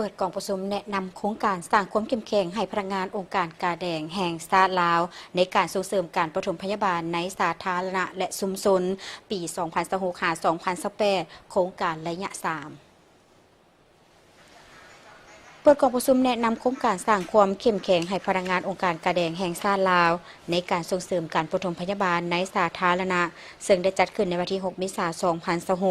เปิดกล่องประชุมแนะนำโครงการสร้างความเข้มแข็งให้พนักงานองค์การกาแดงแห่งชาติลาวในการส่งเสริมการปฐมพยาบาลในสาธารณะและชุมชนปี 2026-2028 โครงการระยะ 3เปิดกล่องประชุมแนะนำโครงการสร้างความเข้มแข็งให้พนักงานองค์การกาแดงแห่งชาติลาวในการส่งเสริมการปฐมพยาบาลในสาธารณะซึ่งได้จัดขึ้นในวันที่6 เมษายน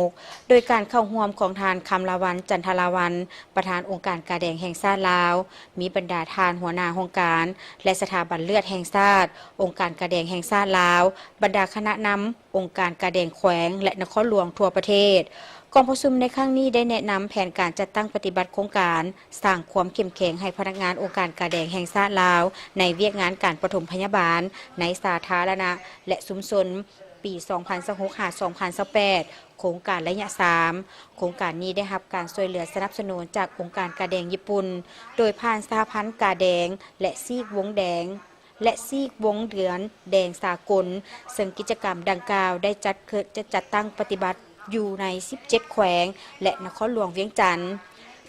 2026โดยการเข้าร่วมของทานคำลาวันจันทลาวันประธานองค์การกาแดงแห่งชาติลาวมีบรรดาทานหัวหน้าองค์การและสถาบันเลือดแห่งชาติองค์การกาแดงแห่งชาติลาวบรรดาคณะนำองค์การกาแดงแขวงและนครหลวงทั่วประเทศกองประชุมในครั้งนี้ได้แนะนำแผนการจัดตั้งปฏิบัติโครงการสร้างความเข้มแข็งให้พนักงานองค์การกาแดงแห่งชาติลาวในเวียกงานการปฐมพยาบาลในสาธารณะและชุมชนปี 2026-2028 โครงการระยะ 3 โครงการนี้ได้รับการช่วยเหลือสนับสนุนจากองค์การกาแดงญี่ปุ่นโดยผ่านสหพันธ์กาแดงและซีกวงแดงและซีกวงเดือนแดงสากลซึ่งกิจกรรมดังกล่าวได้จัดตั้งปฏิบัติอยู่ใน 17 แขวงและนครหลวงเวียงจันทน์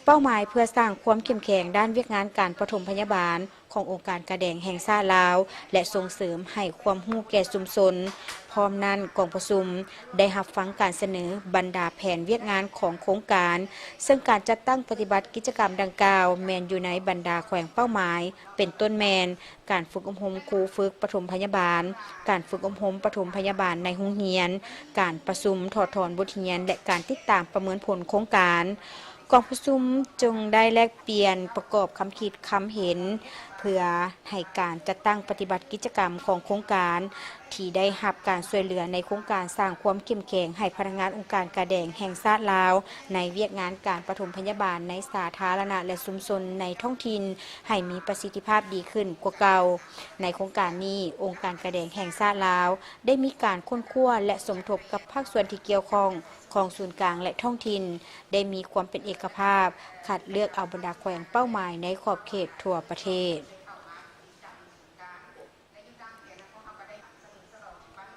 เป้าหมายเพื่อสร้างความเข้มแข็งด้านเวียกงานการปฐมพยาบาลขององค์การกาแดงแห่งชาติลาวและส่งเสริมให้ความรู้แก่ชุมชนพร้อมนั้นกองประชุมได้รับฟังการเสนอบรรดาแผนเวียกงานของโครงการซึ่งการจัดตั้งปฏิบัติกิจกรรมดังกล่าวแมนอยู่ในบรรดาแขวงเป้าหมายเป็นต้นแมนการฝึกอบรมครูฝึกปฐมพยาบาลการฝึกอบรมปฐมพยาบาลในโรงเรียนการประชุมถอดถอนบทเรียนและการติดตามประเมินผลโครงการกองประชุมจงได้แลกเปลี่ยนประกอบคำคิดคำเห็นเพื่อให้การจัดตั้งปฏิบัติกิจกรรมของโครงการที่ได้รับการช่วยเหลือในโครงการสร้างความเข้มแข็งให้พนักงานองค์การกาแดงแห่งชาติลาวในเวียกงานการปฐมพยาบาลในสาธารณะและชุมชนในท้องถิ่นให้มีประสิทธิภาพดีขึ้นกว่าเก่าในโครงการนี้องค์การกาแดงแห่งชาติลาวได้มีการค้นคว้าและสมทบกับภาคส่วนที่เกี่ยวข้องของศูนย์กลางและท้องถิ่นได้มีความเป็นเอกภาพคัดเลือกเอาบรรดาแขวงเป้าหมายในขอบเขตทั่วประเทศ